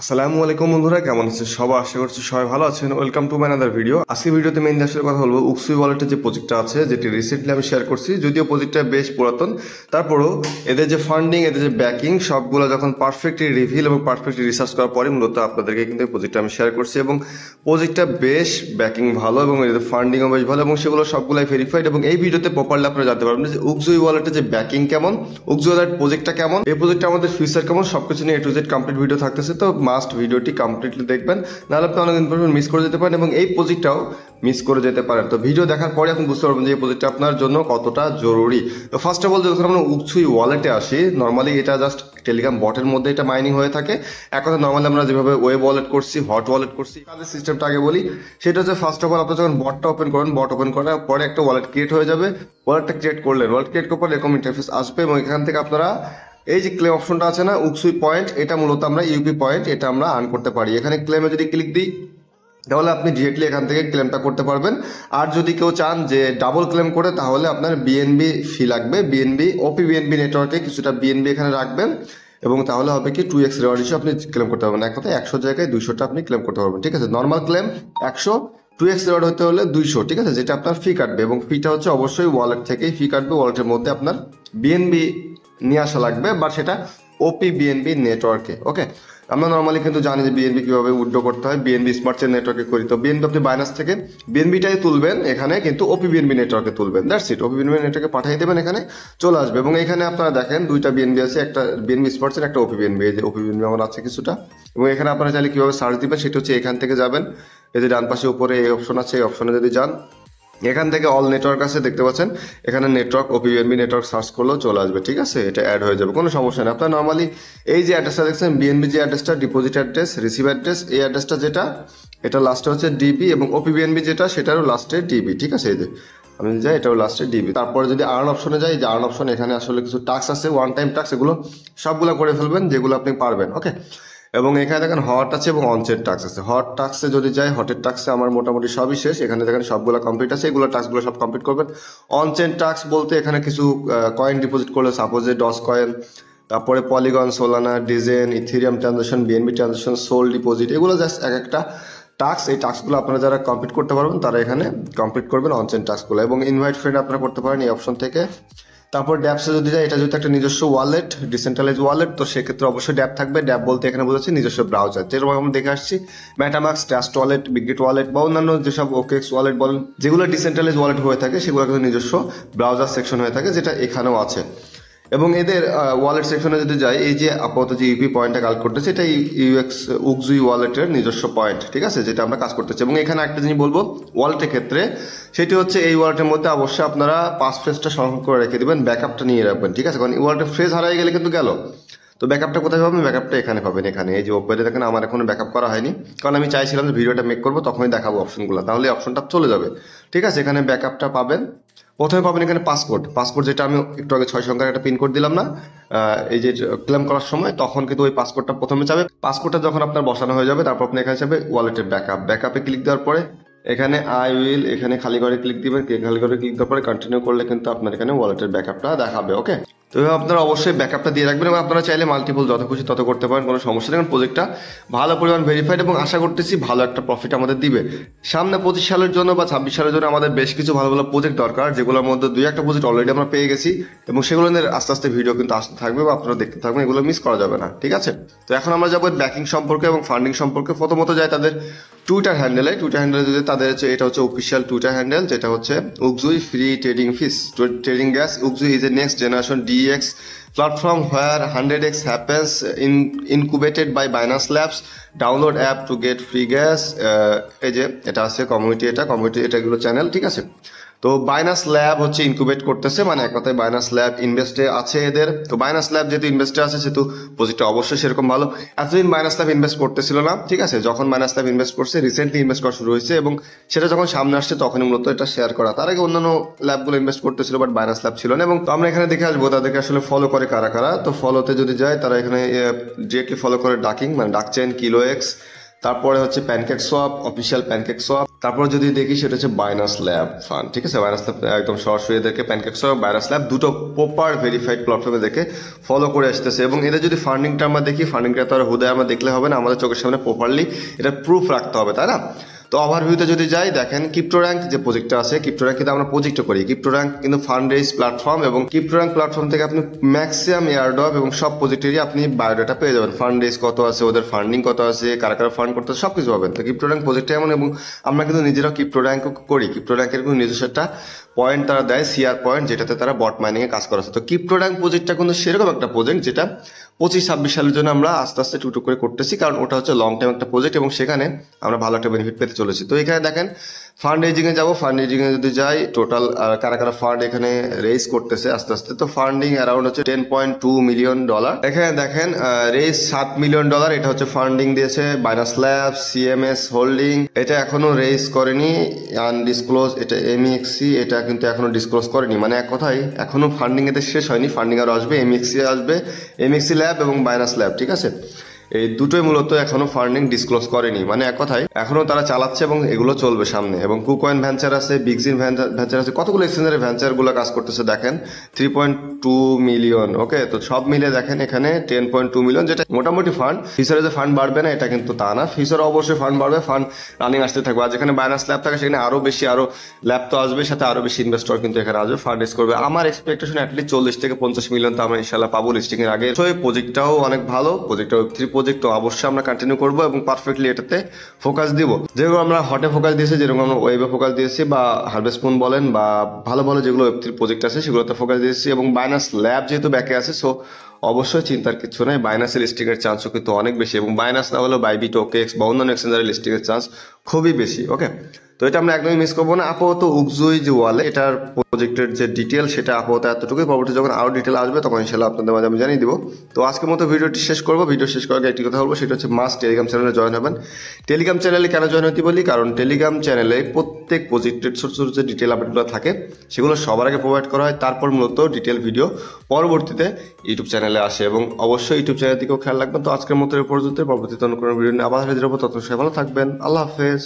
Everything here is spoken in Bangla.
আসসালামু আলাইকুম বন্ধুরা, কেমন আছেন সবাই? আশা করছি সবাই ভালো আছেন। Welcome to my another video. আজকে ভিডিওতে মেইন আসলে কথা বলবো উক্সুই ওয়ালেটের যে প্রজেক্টটা আছে, যেটি রিসেন্টলি আমি শেয়ার করছি। যদিও প্রজেক্টটা বেশ পুরাতন, তারপরেও এদের যে ফান্ডিং, এদের যে ব্যাকিং, সবগুলো যখন পারফেক্টলি রিভিল এবং পারফেক্টলি রিসার্চ করার পরে মূলত আপনাদেরকে কিন্তু এই প্রজেক্টটা আমি শেয়ার করছি। এবং প্রজেক্টটা বেশ ব্যাকিং ভালো এবং এদের ফান্ডিংও বেশ ভালো এবং সেগুলো সবগুলাই ভেরিফাইড। এবং এই ভিডিওতে প্রপারলি আপনারা জানতে পারবেন যে উক্সুই ওয়ালেটের যে ব্যাকিং কেমন, উক্সুই ওয়ালেট প্রজেক্টটা কেমন, এই প্রজেক্টটা আমাদের ফিউচার কেমন, সবকিছু নিয়ে A to Z complete video থাকতেছে। তো মাস্ট ভিডিওটি কমপ্লিটলি দেখবেন, নাহলে আপনি অনেক ইনফরমেশন মিস করে যেতে পারেন এবং এই প্রজেক্টটাও মিস করে যেতে পারেন। তো ভিডিও দেখার পরে এখন বুঝতে পারবেন যে এই প্রজেক্টটা আপনার জন্য কতটা জরুরি। তো ফার্স্ট অফ অল যখন আমরা উক্সুই ওয়ালেটে আসি, নর্মালি এটা জাস্ট টেলিগ্রাম বটের মধ্যে এটা মাইনিং হয়ে থাকে। এক কথা নর্মালি আমরা যেভাবে ওয়েব ওয়ালেট করছি, হট ওয়ালেট করছি, কাজের সিস্টেমটা আগে বলি। সেটা হচ্ছে ফার্স্ট অফ অল আপনি যখন বটটা ওপেন করেন, বট ওপেন করার পরে একটা ওয়ালেট ক্রিয়েট হয়ে যাবে। ওয়ালেটটা ক্রিয়েট করলেন, ওয়ালেট ক্রিয়েট করার পর এরকম ইন্টারফেস আসবে এবং এখান থেকে আপনারা এই যে ক্লেম অপশনটা আছে না, উক্সুই পয়েন্ট, এটা মূলত আমরা ইউপি পয়েন্ট, এটা আমরা আর্ন করতে পারি। এখানে ক্লেমে যদি ক্লিক দিই তাহলে আপনি ডিরেক্টলি এখান থেকে ক্লেমটা করতে পারবেন। আর যদি কেউ চান যে ডাবল ক্লেম করে, তাহলে আপনার বিএনবি ফি লাগবে। বিএনবি ওপি বিএনবি নেটওয়ার্কে কিছুটা বিএনবি এখানে রাখবেন এবং তাহলে হবে কি 2x রিওয়ার্ড হিসেবে আপনি ক্লেম করতে পারবেন। এক কথায় 100 জায়গায় 200টা আপনি ক্লেম করতে পারবেন। ঠিক আছে, নর্মাল ক্লেম 100, 2x রিওয়ার্ড হতে হলে 200। ঠিক আছে, যেটা আপনার ফি কাটবে এবং ফিটা হচ্ছে অবশ্যই ওয়ালেট থেকেই ফি কাটবে। ওয়ালেটের মধ্যে আপনার বিএনবি নিয়ে আসা লাগবে, বা সেটা ওপি বিএনবি নেটওয়ার্কে। ওকে, আমরা নর্মালি কিন্তু জানি যে বিএনবি কিভাবে উইথড্র করতে হয়, বিএনবি স্মার্ট চেইন নেটওয়ার্কে করি। তো বিএনবি আপনি বাইনান্স থেকে বিএনবিটাই তুলবেন এখানে, কিন্তু ওপি বিএনবি নেটওয়ার্কে তুলবেন। দ্যাটস ইট, ওপি বিএনবি নেটওয়ার্কে পাঠিয়ে দেবেন, এখানে চলে আসবে। এবং এখানে আপনারা দেখেন দুইটা বিএনবি আছে, একটা বিএনবি স্মার্ট চেইন, একটা ওপি বিএনবি। এই যে ওপি বিএনবি আমার আছে কিছুটা। এবং এখানে আপনারা চাইলে কিভাবে সার্চ দিবেন সেটা হচ্ছে এখান থেকে যাবেন, এই যে ডান পাশে উপরে এই অপশন আছে, এই অপশনে যদি যান, এখান থেকে অল নেটওয়ার্ক আছে দেখতে পাচ্ছেন, এখানে নেটওয়ার্ক ওপিবিএনবি নেটওয়ার্ক সার্চ করলেও চলে আসবে। ঠিক আছে, এটা অ্যাড হয়ে যাবে, কোনো সমস্যা নেই। আপনার নর্মালি এই যে অ্যাড্রেসটা দেখছেন, বিএনবি যে অ্যাড্রেসটা, ডিপোজিট অ্যাড্রেস, রিসিভ অ্যাড্রেস, এই অ্যাড্রেসটা যেটা, এটা লাস্টে হচ্ছে ডিবি, এবং ওপিবিএনবি যেটা সেটারও লাস্টে ডিবি। ঠিক আছে, এই যে আমি যাই, এটাও লাস্টে ডিবি। তারপরে যদি আর্ন অপশনে যাই, যে আর্ন অপশন, এখানে আসলে কিছু টাস্ক আছে, ওয়ান টাইম টাস্ক, এগুলো সবগুলো করে ফেলবেন যেগুলো আপনি পারবেন। ওকে, এবং এখানে দেখেন হট আছে এবং অনচেন টাস্ক আছে। হট টাস্কে যদি যাই, হটের টাস্কে আমার মোটামুটি সবই শেষ। এখানে দেখেন সবগুলো কমপ্লিট আছে, এগুলো টাস্কগুলো সব কমপ্লিট করবেন। অনচেন টাস্ক বলতে এখানে কিছু কয়েন ডিপোজিট করলে, সাপোজে ডস কয়েন, তারপরে Polygon, Solana, Degen, Ethereum transaction, BNB transaction, SOL deposit, এগুলো জাস্ট এক একটা টাস্ক। এই টাস্কগুলো আপনারা যারা কমপ্লিট করতে পারবেন তারা এখানে কমপ্লিট করবেন অনচেন টাস্কগুলো। এবং ইনভাইট ফ্রেন্ড আপনারা করতে পারেন এই অপশন থেকে। তারপর ড্যাপসে যদি যায়, এটা যেহেতু একটা নিজস্ব ওয়ালেট, ডিসেন্ট্রালাইজ ওয়ালেট, তো সেক্ষেত্রে অবশ্যই ড্যাপ থাকবে। ড্যাপ বলতে এখানে বোঝাচ্ছে নিজস্ব ব্রাউজার, যেরকম আমরা দেখে আসছি মেটামাক্স, ট্রাস্ট ওয়ালেট, বিগগেট ওয়ালেট বা অন্যান্য যেসব ওকেক্স ওয়ালেট বলেন, যেগুলো ডিসেন্ট্রালাইজ ওয়ালেট হয়ে থাকে, সেগুলো কিন্তু নিজস্ব ব্রাউজার সেকশন হয়ে থাকে, যেটা এখানেও আছে। এবং এদের ওয়ালেট সেকশনে যদি যাই, এই যে আপাতত যে ইউপি পয়েন্টটা কাজ করতেছে, এটা ইউএক্স উকজুই ওয়ালেটের নিজস্ব পয়েন্ট। ঠিক আছে, যেটা আমরা কাজ করতেছি। এবং এখানে একটা জিনিস বলবো ওয়ালেটের ক্ষেত্রে, সেটি হচ্ছে এই ওয়ালেটের মধ্যে অবশ্যই আপনারা পাস ফ্রেজটা সংরক্ষণ করে রেখে দেবেন, ব্যাকআপটা নিয়ে রাখবেন। ঠিক আছে, কারণ এই ওয়ালেটের ফ্রেজ হারিয়ে গেলে কিন্তু গেল। তো ব্যাকআপটা কোথায় পাবেন? ব্যাকআপটা এখানে পাবেন, এখানে এই যে ওপেনে দেখেন, আমার এখনো ব্যাকআপ করা হয়নি, কারণ আমি চাইছিলাম যে ভিডিওটা মেক করবো তখনই দেখাবো অপশনগুলো, তাহলে অপশনটা চলে যাবে। ঠিক আছে, এখানে ব্যাকআপটা পাবেন। প্রথমে পাবেন এখানে পাসপোর্ট, পাসপোর্ট যেটা আমি একটু আগে 6 সংখ্যার একটা পিন কোড দিলাম না, এই যে ক্লেম করার সময়, তখন কিন্তু ওই পাসপোর্টটা প্রথমে যাবে। পাসপোর্টটা যখন আপনার বসানো হয়ে যাবে, তারপর আপনি এখানে যাবে ওয়ালেটের ব্যাকআপ। ব্যাকআপে ক্লিক দেওয়ার পরে এখানে আই উইল, এখানে খালি করে ক্লিক দিবেন। খালি করে ক্লিক দেওয়ার পরে কন্টিনিউ করলে কিন্তু আপনার এখানে ওয়ালেটের ব্যাকআপটা দেখাবে। ওকে, তো আপনারা অবশ্যই ব্যাকআপটা দিয়ে রাখবেন এবং আপনারা চাইলে মাল্টিপল যত খুশি তত করতে পারেন, কোনো সমস্যা নেই। প্রজেক্টটা ভালো পরিমাণ ভেরিফাইড এবং আশা করতেছি ভালো একটা প্রফিট আমাদের দিবে। সামনে 25 সালের জন্য বা 26 সালের জন্য আমাদের বেশ কিছু ভালো ভালো প্রজেক্ট দরকার, যেগুলোর মধ্যে 2-1টা প্রজেক্ট অলরেডি আমরা পেয়ে গেছি এবং সেগুলো নিয়ে আস্তে আস্তে ভিডিও কিন্তু আসতে থাকবে বা আপনারা দেখতে থাকবেন, এগুলো মিস করা যাবে না। ঠিক আছে, তো এখন আমরা যাবো ব্যাকিং সম্পর্কে এবং ফান্ডিং সম্পর্কে। প্রথমত যাই তাদের টুইটার হ্যান্ডেলে। টুইটার হ্যান্ডেলে যদি তাদের এটা হচ্ছে অফিসিয়াল টুইটার হ্যান্ডেল, যেটা হচ্ছে উকজুই free trading fees trading gas. উকজুই is a next generation DEX platform where 100x happens incubated by Binance Labs. Download app to get free gas. এই যে এটা আছে কমিউনিটি, এটা কমিউনিটি, এটা এগুলো চ্যানেল। ঠিক আছে, তো বাইনাস ল্যাব হচ্ছে ইনকিউবেট করতেছে, মানে এক কথায় বাইনাস ল্যাব ইনভেস্টে আছে এদের। তো বাইনাস ল্যাব যেহেতু ইনভেস্টে আছে, সেহেতু প্রজেক্টটা অবশ্যই সেরকম ভালো। এতদিন বাইনাস ল্যাব ইনভেস্ট করতেছিল না। ঠিক আছে, যখন বাইনাস ল্যাব ইনভেস্ট করছে, রিসেন্টলি ইনভেস্ট করা শুরু হয়েছে এবং সেটা যখন সামনে আসছে তখনই মূলত এটা শেয়ার করা। তার আগে অন্যান্য ল্যাবগুলো ইনভেস্ট করতেছিল, বাট বাইনাস ল্যাব ছিল না। এবং তো আমরা এখানে দেখে আসবো তাদেরকে আসলে ফলো করে কারা কারা। তো ফলোতে যদি যায়, তারা এখানে ডিরেক্টলি ফলো করে ডাকিং, মানে ডাকচেন, কিলো এক্স, তারপরে হচ্ছে pancake swap, official pancake swap, তারপর যদি দেখি সেটা হচ্ছে বাইনাস ল্যাব ফান্ড, ঠিক আছে। বাইনাস ল্যাব একদম সরাসরি এদেরকে প্যানকেক্স এবং বাইনাস ল্যাব দুটো প্রপার ভেরিফাইড প্ল্যাটফর্মে দেখে ফলো করে আসতেছে। এবং এদের যদি ফান্ডিংটা আমরা দেখি, ফান্ডিংটা তো আর হুদায় আমরা দেখলে হবে না, আমাদের চোখের সামনে প্রপারলি এটা প্রুফ রাখতে হবে, তাই না। তো ওভারভিউতে যদি যাই, দেখেন ক্রিপ্টোর্যাঙ্ক যে প্রজেক্টটা আছে, ক্রিপ্টোর্যাঙ্ক কিন্তু আমরা প্রজেক্টও করি। ক্রিপ্টোর্যাঙ্ক কিন্তু ফান্ড রেজ প্ল্যাটফর্ম, এবং ক্রিপ্টোর্যাঙ্ক প্ল্যাটফর্ম থেকে আপনি ম্যাক্সিমাম এয়ারড্রপ এবং সব প্রজেক্টেরই আপনি বায়োডাটা পেয়ে যাবেন, ফান্ড রেজ কত আছে, ওদের ফান্ডিং কত আছে, কারা কারা ফান্ড করতে সব কিছু পাবেন। তো ক্রিপ্টোর্যাঙ্ক প্রজেক্টটা এমন, এবং আমরা কিন্তু নিজেরাও ক্রিপ্টোর্যাঙ্কও করি। ক্রিপ্টোর্যাঙ্কের কিন্তু নিজস্ব একটা পয়েন্ট তারা দেয়, সিআর পয়েন্ট, যেটাতে তারা বট মাইনিং এ কাজ করাচ্ছে। তো ক্রিপ্টোর্যাঙ্ক প্রজেক্টটা কিন্তু সেরকম একটা প্রজেক্ট যেটা 25-26 সালের জন্য আমরা আস্তে আস্তে টুকটুক করে করতেছি, কারণ ওটা হচ্ছে লং টাইম একটা প্রজেক্ট এবং সেখানে আমরা ভালো একটা বেনিফিট পেতে চলেছি। তো এখানে দেখেন ফান্ড রেজিং এ যাবো, ফান্ড রেজিং এ যদি যাই, টোটাল কারা কারা ফান্ড এখানে রেজ করতেছে আস্তে আস্তে। তো ফান্ডিং অ্যারাউন্ড হচ্ছে $10.2 মিলিয়ন। এখানে দেখেন রেজ $7 মিলিয়ন, এটা হচ্ছে ফান্ডিং দিয়েছে বাইনাস ল্যাব, সিএমএস হোল্ডিং, এটা এখনো রেজ করেনি, আনডিসক্লোজ, এটা এমইএক্সি, এটা কিন্তু এখনো ডিসক্লোজ করেনি। মানে এক কথায় এখনো ফান্ডিং এতে শেষ হয়নি, ফান্ডিং আরো আসবে, এমইএক্সি আসবে, এমইএক্সি ল্যাব এবং বাইনাস ল্যাব, ঠিক আছে। এই দুটোই মূলত এখনো ফান্ডিং ডিসক্লোজ করেনি, মানে এক কথায় এখনো তারা চালাচ্ছে এবং এগুলো চলবে সামনে। এবং কুকয়েন ভেঞ্চার আছে, বিগজিন ভেঞ্চার আছে, কতগুলো এক্সচেঞ্জারের ভেঞ্চার গুলো কাজ করতেছে দেখেন, 3.2 মিলিয়ন। ওকে, তো সব মিলে দেখেন এখানে 10.2 মিলিয়ন, যেটা মোটামুটি ফান্ড। ফিউচারে যে ফান্ড বাড়বে না এটা কিন্তু তা না, ফিউচারে অবশ্যই ফান্ড বাড়বে, ফান্ড রানিং আসতে থাকবে। আর যেখানে বাইনাস ল্যাব থাকে সেখানে আরো বেশি, আরো ল্যাব তো আসবে, সাথে আরো বেশি ইনভেস্টর কিন্তু এখানে আসবে, ফান্ড রেজ করবে। আমার এক্সপেকটেশন অ্যাটলিস্ট 40 থেকে 50 মিলিয়ন তো আমরা ইনশাল্লাহ পাবো লিস্টিং এর আগে। প্রজেক্টটাও অনেক ভালো, প্রজেক্টটা Web3 প্রজেক্ট, তো অবশ্যই আমরা কন্টিনিউ করবো এবং পারফেক্টলি এটাতে ফোকাস দিব। যেগুলো আমরা হটে ফোকাস দিয়েছি, যেরকম আমরা ওয়েবে ফোকাস দিয়েছি, বা হারভেস্ট মুন বলেন, বা ভালো ভালো যেগুলো Web3 প্রজেক্ট আছে সেগুলোতে ফোকাস দিয়েছি। এবং বাইনাস ল্যাব যেহেতু ব্যাকে আছে, সো অবশ্যই চিন্তার কিছু নাই, বাইনাসের লিস্টিং এর চান্সও কিন্তু অনেক বেশি, এবং বাইনাস না হলেও বাইবিট, ওকেএক্স বা অন্যান্য এক্সচেঞ্জারের লিস্টিং এর চান্স খুবই বেশি। ওকে, তো এটা আমরা একদমই মিস করবো না। আপাতত উকজুই যে ওয়ালে, এটার প্রজেক্টের যে ডিটেল সেটা আপাতত এতটুকুই, পরবর্তী যখন আরো ডিটেল আসবে তখন ইনশাল্লাহ আপনাদের মাঝে আমি জানিয়ে দিব। তো আজকের মতো ভিডিওটি শেষ করবো। ভিডিও শেষ করার আগে একটি কথা বলবো, সেটা হচ্ছে মাস্ট টেলিগ্রাম চ্যানেলে জয়েন হবেন। টেলিগ্রাম চ্যানেলে কেন জয়েন হতে বলি, কারণ টেলিগ্রাম চ্যানেলে প্রত্যেক প্রজেক্টের ছোট ছোট যে ডিটেল আপডেটগুলো থাকে সেগুলো সবার আগে প্রোভাইড করা হয়, তারপর মূলত ডিটেল ভিডিও পরবর্তীতে ইউটিউব চ্যানেলে আসে। এবং অবশ্যই ইউটিউব চ্যানেল দিকেও খেয়াল রাখবেন। তো আজকের মতো এই পর্যন্ত, পরবর্তীতে অন্য কোনো ভিডিও নিয়ে আবার হাজির হবো, তত সবাই ভালো থাকবেন। আল্লাহ হাফেজ।